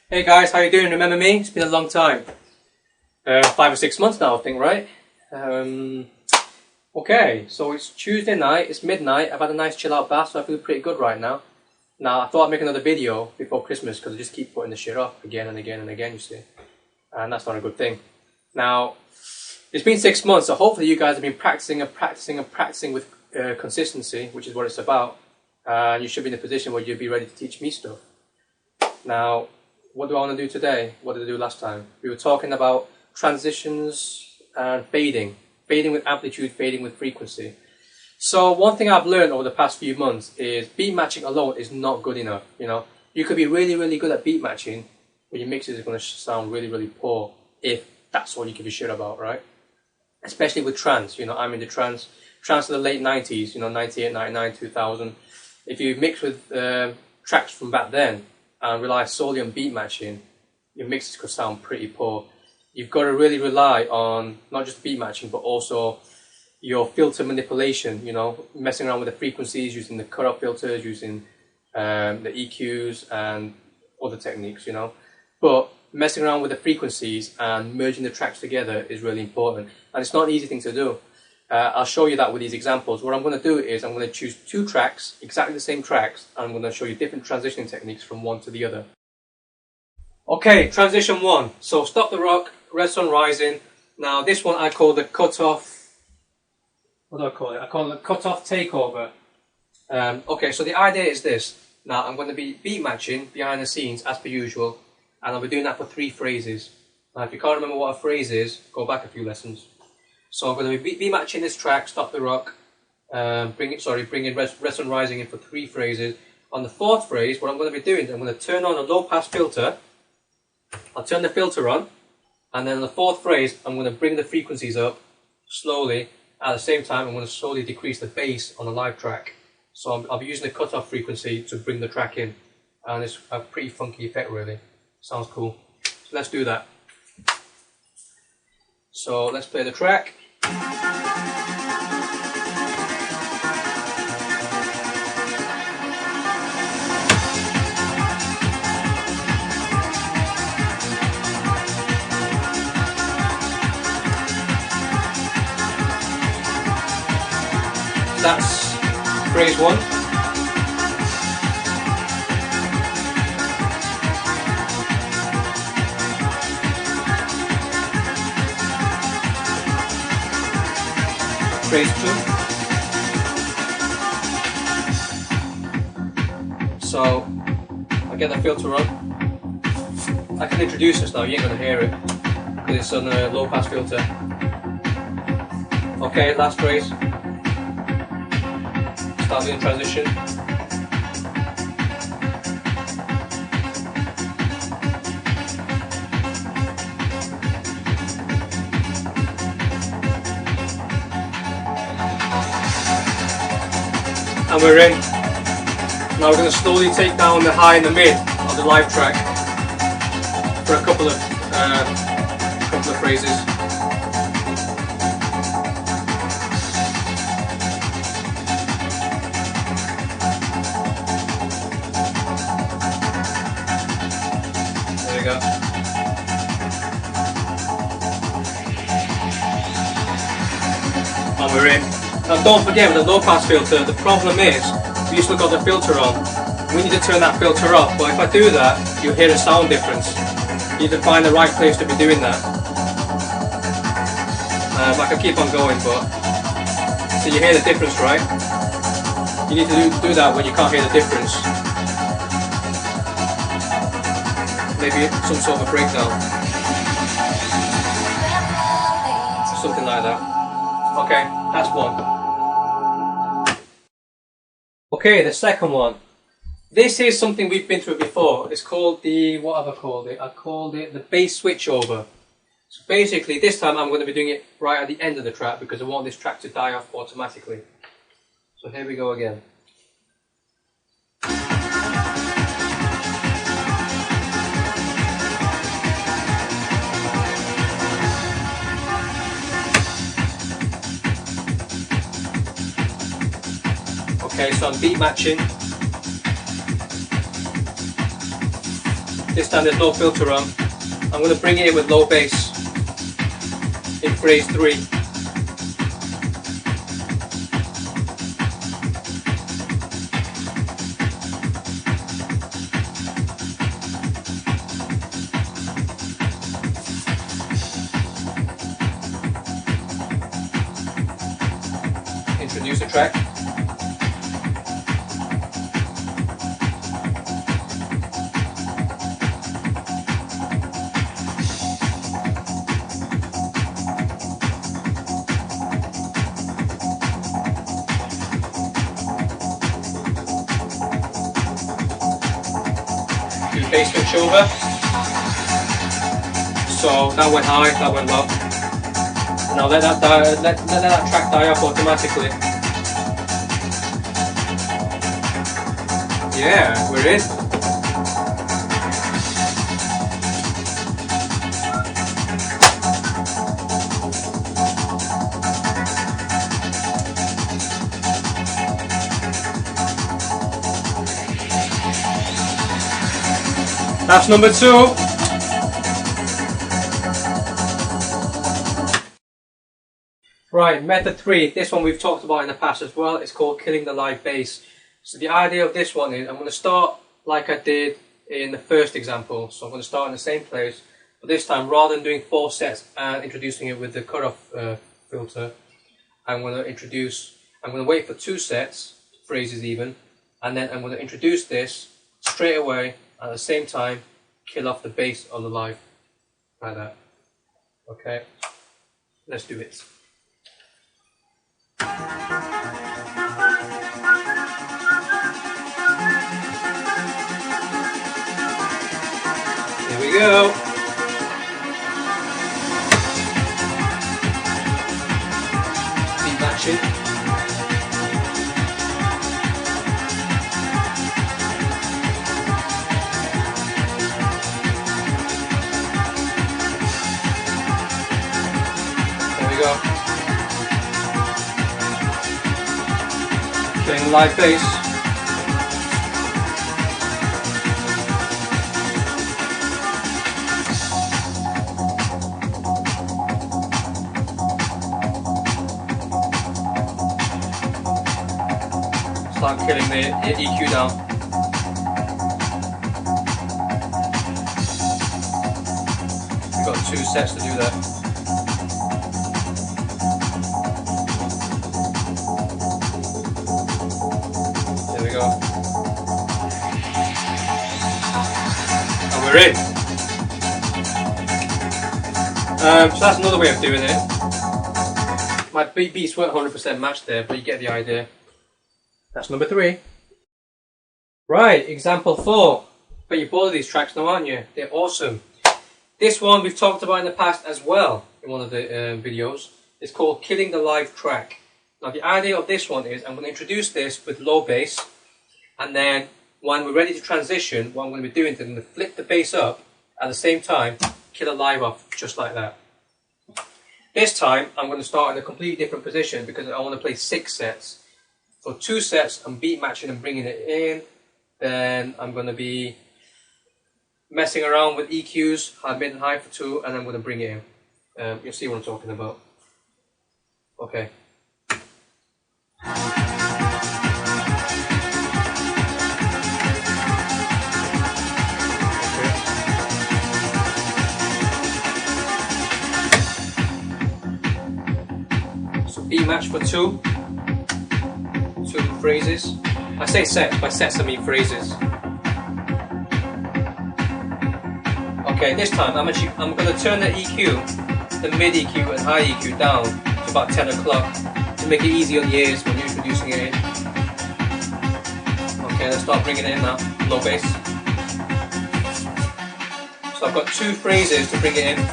Hey guys, how you doing? Remember me? It's been a long time. 5 or 6 months now, I think, right? Okay, so it's Tuesday night, it's midnight, I've had a nice chill out bath, so I feel pretty good right now. Now, I thought I'd make another video before Christmas, because I just keep putting the shit off again and again and again, you see. And that's not a good thing. Now, it's been 6 months, so hopefully you guys have been practicing with consistency, which is what it's about. And you should be in a position where you'll be ready to teach me stuff. Now, what do I want to do today? What did I do last time? We were talking about transitions and fading. Fading with amplitude, fading with frequency. So one thing I've learned over the past few months is beat matching alone is not good enough. You know, you could be really, really good at beat matching, but your mixes are going to sound really, really poor if that's all you give a shit about, right? Especially with trance. You know, I'm in the trance of the late 90s, you know, 98, 99, 2000. If you mix with tracks from back then and rely solely on beat matching, your mixes could sound pretty poor. You've got to really rely on not just beat matching, but also your filter manipulation, you know, messing around with the frequencies, using the cutoff filters, using the EQs and other techniques, you know. But messing around with the frequencies and merging the tracks together is really important. And it's not an easy thing to do. I'll show you that with these examples. What I'm going to do is I'm going to choose 2 tracks, exactly the same tracks, and I'm going to show you different transitioning techniques from one to the other. Okay, transition 1. So Stop the Rock, Red Sun Rising. Now this one I call the cutoff. What do I call it? I call it the cutoff takeover. Okay, so the idea is this. Now I'm going to be beat matching behind the scenes as per usual, and I'll be doing that for 3 phrases. Now if you can't remember what a phrase is, go back a few lessons. So I'm going to be beat matching this track, Stop the Rock, bring in Red Sun Rising in for 3 phrases. On the 4th phrase, what I'm going to be doing is I'm going to turn on a low pass filter. I'll turn the filter on, and then on the 4th phrase, I'm going to bring the frequencies up slowly. At the same time, I'm going to slowly decrease the bass on the live track. So I'll be using the cutoff frequency to bring the track in, and it's a pretty funky effect, really. Sounds cool. So let's do that. So let's play the track. That's phrase 1. Phrase 2. So I get the filter on. I can introduce this now, you ain't gonna hear it because it's on a low pass filter. Okay, last phrase. Start doing transition. And we're in. Now we're going to slowly take down the high and the mid of the live track for a couple of phrases. There we go. And we're in. Now don't forget with the low pass filter, the problem is we still got the filter on. We need to turn that filter off, but if I do that, you'll hear a sound difference. You need to find the right place to be doing that. I can keep on going, but so you hear the difference, right? You need to do that when you can't hear the difference. Maybe some sort of a breakdown. Something like that. Okay, that's 1. Okay, the second one. This is something we've been through before. It's called the, what have I called it? I called it the bass switchover. So basically, this time I'm going to be doing it right at the end of the track because I want this track to die off automatically. So here we go again. Okay, so I'm beat matching. This time there's no filter on. I'm going to bring it in with low bass in phrase 3. Introduce the track. Do bass switchover. So that went high, that went low. Now let that track die off automatically. Yeah, we're in. That's number 2. Right, method 3. This one we've talked about in the past as well. It's called killing the live bass. So the idea of this one is I'm going to start like I did in the first example. So I'm going to start in the same place. But this time, rather than doing 4 sets and introducing it with the cutoff filter, I'm going to wait for 2 sets, phrases even, and then I'm going to introduce this straight away at the same time, kill off the bass on the live, like that. Okay, let's do it. Here we go. Beat matching. There we go. Playing live bass. Start killing the EQ down. We've got 2 sets to do that. There we go. And we're in. So that's another way of doing it. My beats weren't 100% matched there, but you get the idea. That's number 3. Right, example 4. But you're bored of these tracks now, aren't you? They're awesome. This one we've talked about in the past as well in one of the videos. It's called Killing the Live Track. Now the idea of this one is I'm going to introduce this with low bass, and then when we're ready to transition, what I'm going to be doing is I'm going to flip the bass up at the same time, kill a live off just like that. This time I'm going to start in a completely different position because I want to play 6 sets. So 2 sets, I'm beat matching and bringing it in. Then I'm going to be messing around with EQs, high, mid and high for 2, and I'm going to bring it in. You'll see what I'm talking about. Okay. So beat match for 2. 2 phrases. I say sets, by sets I mean phrases. Okay, this time I'm going to turn the EQ, the mid EQ and high EQ down to about 10 o'clock to make it easy on the ears when you're introducing it in. Okay, let's start bringing it in now, low bass. So I've got 2 phrases to bring it in.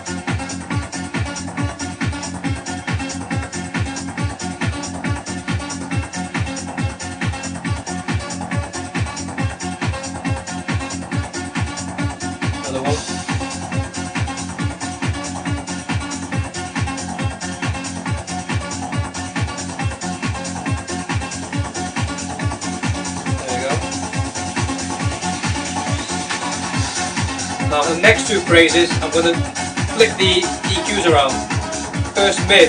Now for the next two phrases, I'm going to flip the EQs around. First mid.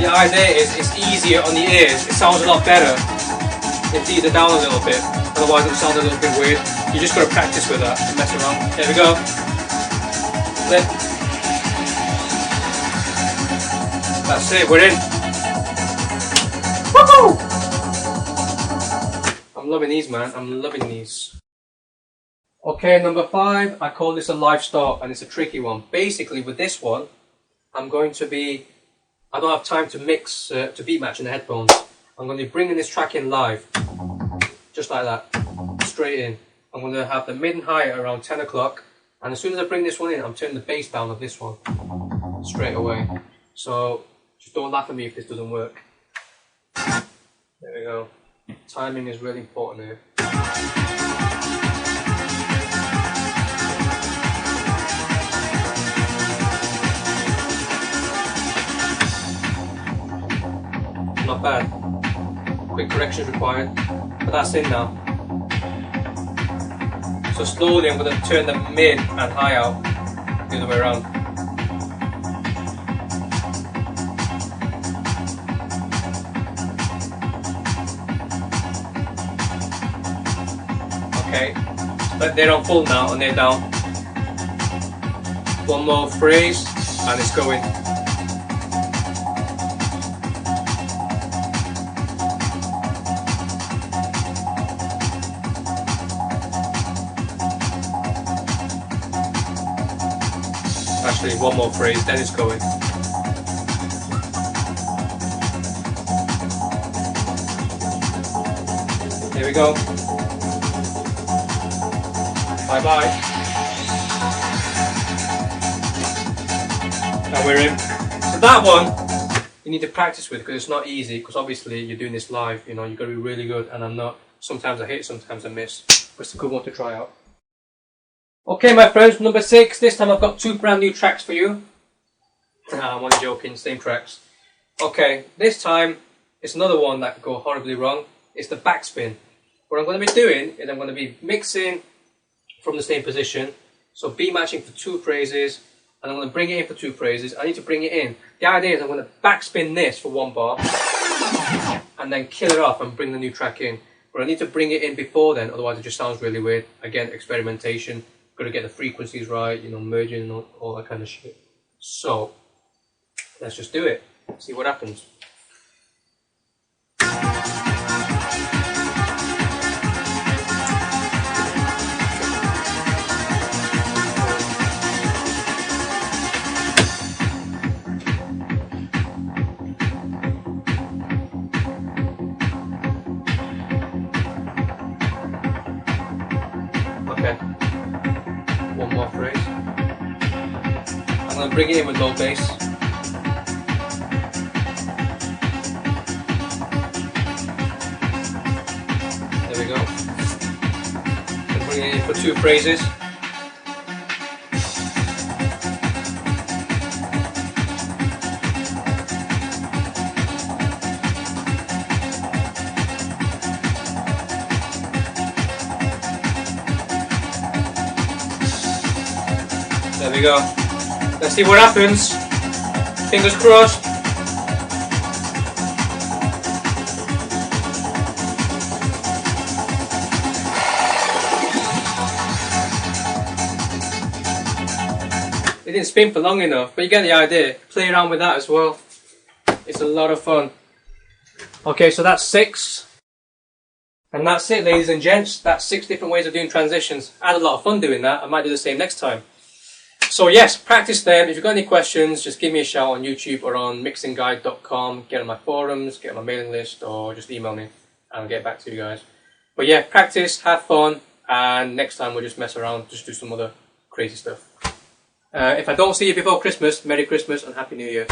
The idea is it's easier on the ears, it sounds a lot better if these are down a little bit, otherwise it will sound a little bit weird. You just got to practice with that and mess around. There we go. Flip. That's it, we're in. Woohoo! I'm loving these, man, I'm loving these. Okay, number 5, I call this a live start, and it's a tricky one. Basically with this one, I don't have time to mix, to beat match in the headphones. I'm going to be bringing this track in live, just like that, straight in. I'm going to have the mid and high around 10 o'clock, and as soon as I bring this one in, I'm turning the bass down of this one, straight away. So, just don't laugh at me if this doesn't work. There we go. Timing is really important here. Not bad. Quick corrections required, but that's in now. So slowly I'm going to turn the mid and high out the other way around. Okay, but they're on full now and they're down. One more phrase and it's going. Actually, one more phrase, then it's going. Here we go. Bye bye. Now we're in. So that one you need to practice with because it's not easy, because obviously you're doing this live, you know, you've got to be really good, and I'm not. Sometimes I hit, sometimes I miss. But it's a good one to try out. Okay, my friends, number 6. This time I've got 2 brand new tracks for you. I'm only joking, same tracks. Okay, this time it's another one that could go horribly wrong. It's the backspin. What I'm going to be doing is I'm going to be mixing from the same position. So beat matching for 2 phrases, and I'm going to bring it in for 2 phrases. I need to bring it in. The idea is I'm going to backspin this for 1 bar, and then kill it off and bring the new track in. But I need to bring it in before then, otherwise it just sounds really weird. Again, experimentation. Got to get the frequencies right, you know, merging and all that kind of shit. So, let's just do it. See what happens. Okay. One more phrase. I'm going to bring it in with low bass. There we go. I'm bringing it in for 2 phrases. There we go. Let's see what happens. Fingers crossed. It didn't spin for long enough, but you get the idea. Play around with that as well. It's a lot of fun. Okay, so that's 6. And that's it, ladies and gents. That's 6 different ways of doing transitions. I had a lot of fun doing that. I might do the same next time. So yes, practice them. If you've got any questions, just give me a shout on YouTube or on mixingguide.com. Get on my forums, get on my mailing list, or just email me and I'll get back to you guys. But yeah, practice, have fun, and next time we'll just mess around, just do some other crazy stuff. If I don't see you before Christmas, Merry Christmas and Happy New Year.